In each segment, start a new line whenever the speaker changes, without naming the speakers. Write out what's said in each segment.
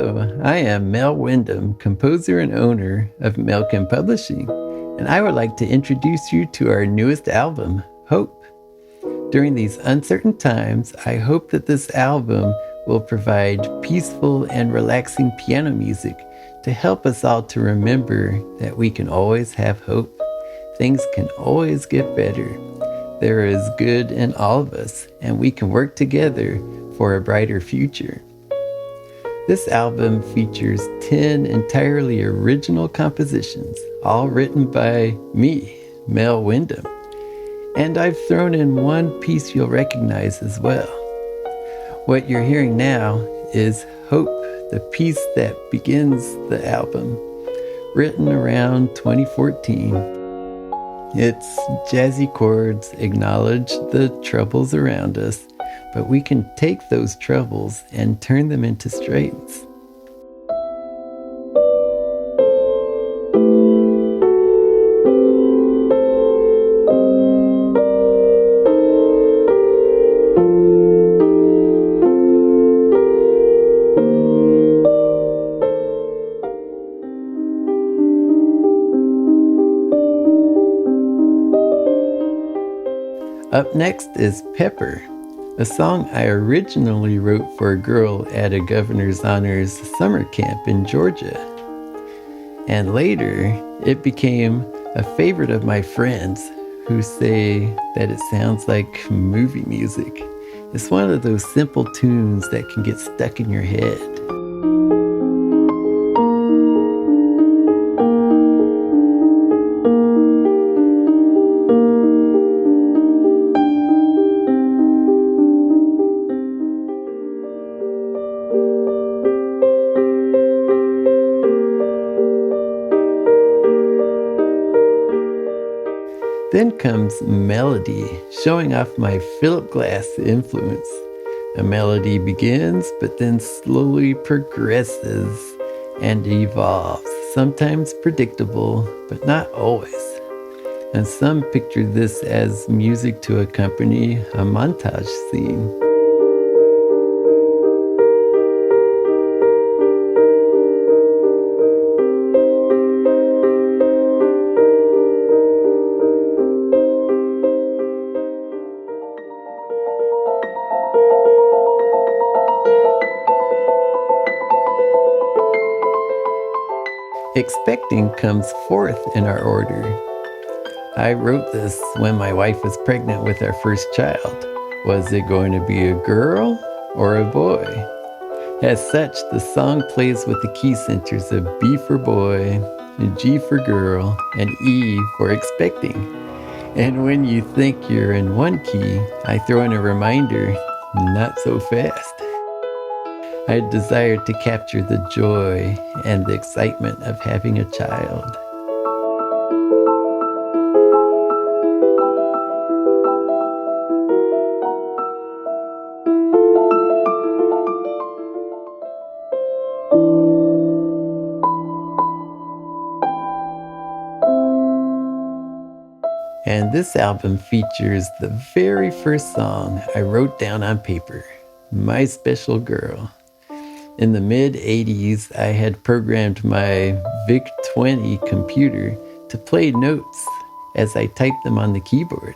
Hello, I am Mel Wyndham, composer and owner of Melkin Publishing, and I would like to introduce you to our newest album, Hope. During these uncertain times, I hope that this album will provide peaceful and relaxing piano music to help us all to remember that we can always have hope. Things can always get better. There is good in all of us, and we can work together for a brighter future. This album features 10 entirely original compositions, all written by me, Mel Wyndham. And I've thrown in one piece you'll recognize as well. What you're hearing now is Hope, the piece that begins the album, written around 2014. Its jazzy chords acknowledge the troubles around us, but we can take those troubles and turn them into strengths. Up next is Pepper, a song I originally wrote for a girl at a Governor's Honors summer camp in Georgia. And later, it became a favorite of my friends who say that it sounds like movie music. It's one of those simple tunes that can get stuck in your head. Then comes melody, showing off my Philip Glass influence. A melody begins, but then slowly progresses and evolves, sometimes predictable, but not always. And some picture this as music to accompany a montage scene. Expecting comes fourth in our order. I wrote this when my wife was pregnant with our first child. Was it going to be a girl or a boy? As such, the song plays with the key centers of B for boy, G for girl, and E for expecting. And when you think you're in one key, I throw in a reminder, not so fast. I desired to capture the joy and the excitement of having a child. And this album features the very first song I wrote down on paper, My Special Girl. In the mid-'80s, I had programmed my VIC-20 computer to play notes as I typed them on the keyboard,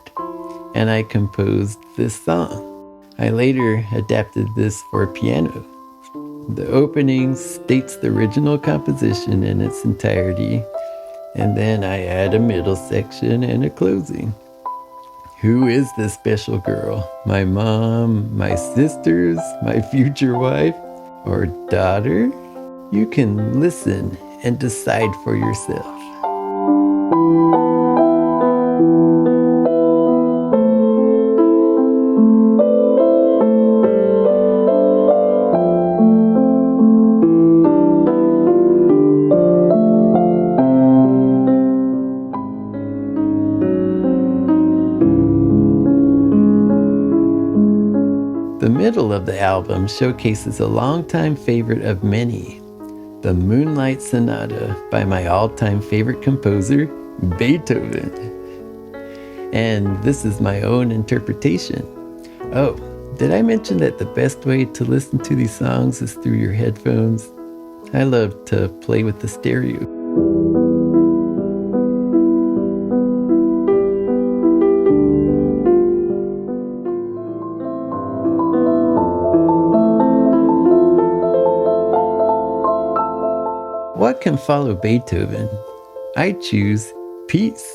and I composed this song. I later adapted this for piano. The opening states the original composition in its entirety, and then I add a middle section and a closing. Who is this special girl? My mom, my sisters, my future wife? Or daughter? You can listen and decide for yourself. The middle of the album showcases a longtime favorite of many, the Moonlight Sonata by my all-time favorite composer, Beethoven. And this is my own interpretation. Oh, did I mention that the best way to listen to these songs is through your headphones? I love to play with the stereo. What can follow Beethoven? I choose peace,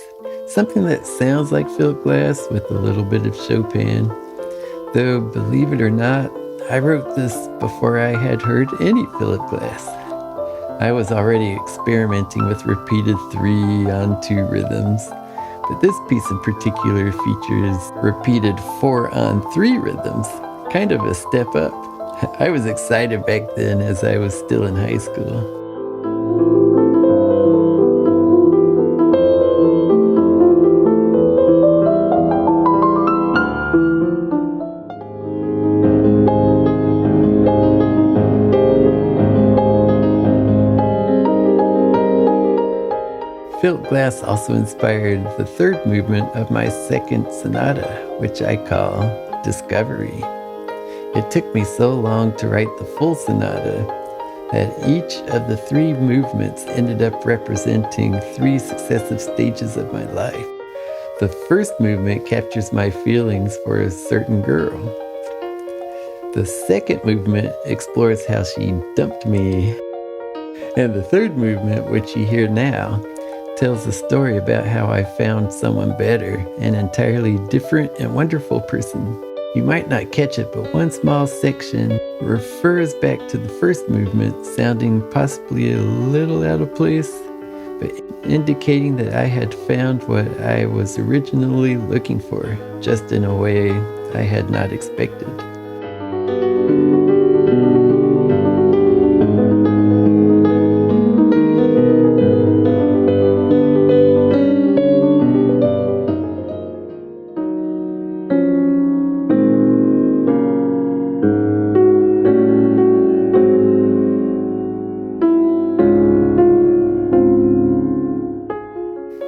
something that sounds like Philip Glass with a little bit of Chopin. Though, believe it or not, I wrote this before I had heard any Philip Glass. I was already experimenting with repeated 3-on-2 rhythms, but this piece in particular features repeated 4-on-3 rhythms, kind of a step up. I was excited back then as I was still in high school. Philip Glass also inspired the third movement of my second sonata, which I call Discovery. It took me so long to write the full sonata that each of the 3 movements ended up representing 3 successive stages of my life. The first movement captures my feelings for a certain girl. The second movement explores how she dumped me. And the third movement, which you hear now, tells a story about how I found someone better, an entirely different and wonderful person. You might not catch it, but one small section refers back to the first movement, sounding possibly a little out of place, but indicating that I had found what I was originally looking for, just in a way I had not expected.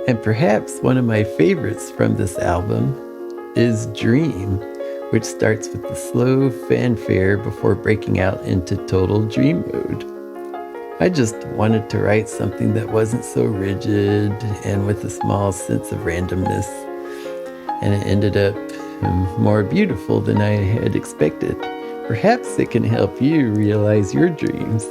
And perhaps one of my favorites from this album is Dream, which starts with the slow fanfare before breaking out into total dream mode. I just wanted to write something that wasn't so rigid and with a small sense of randomness, and it ended up more beautiful than I had expected. Perhaps it can help you realize your dreams.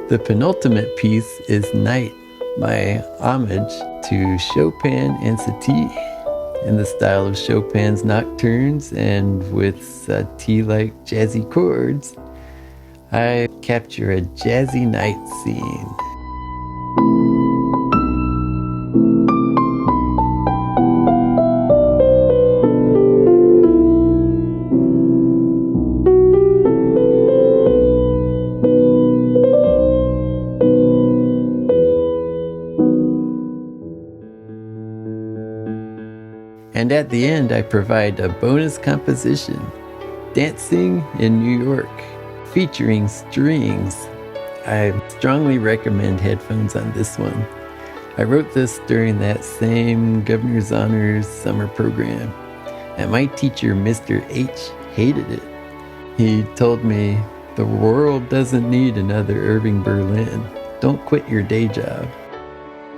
The penultimate piece is Night, my homage to Chopin and Satie, in the style of Chopin's nocturnes and with Satie-like jazzy chords. I capture a jazzy night scene. And at the end, I provide a bonus composition, Dancing in New York, featuring strings. I strongly recommend headphones on this one. I wrote this during that same Governor's Honors summer program, and my teacher, Mr. H, hated it. He told me, "The world doesn't need another Irving Berlin. Don't quit your day job."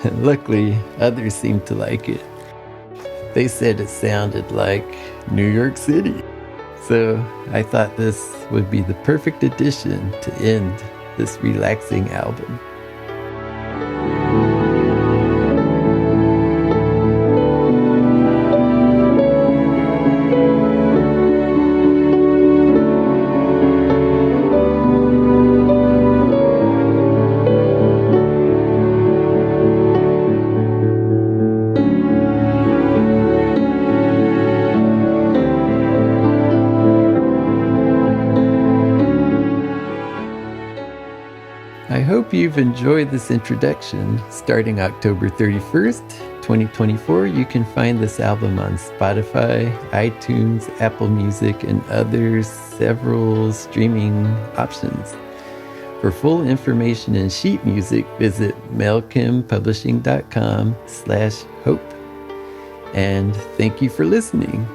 And luckily, others seemed to like it. They said it sounded like New York City. So I thought this would be the perfect addition to end this relaxing album. I hope you've enjoyed this introduction. Starting October 31st, 2024, you can find this album on Spotify, iTunes, Apple Music, and others, several streaming options. For full information and sheet music, visit melkimpublishing.com/hope. And thank you for listening.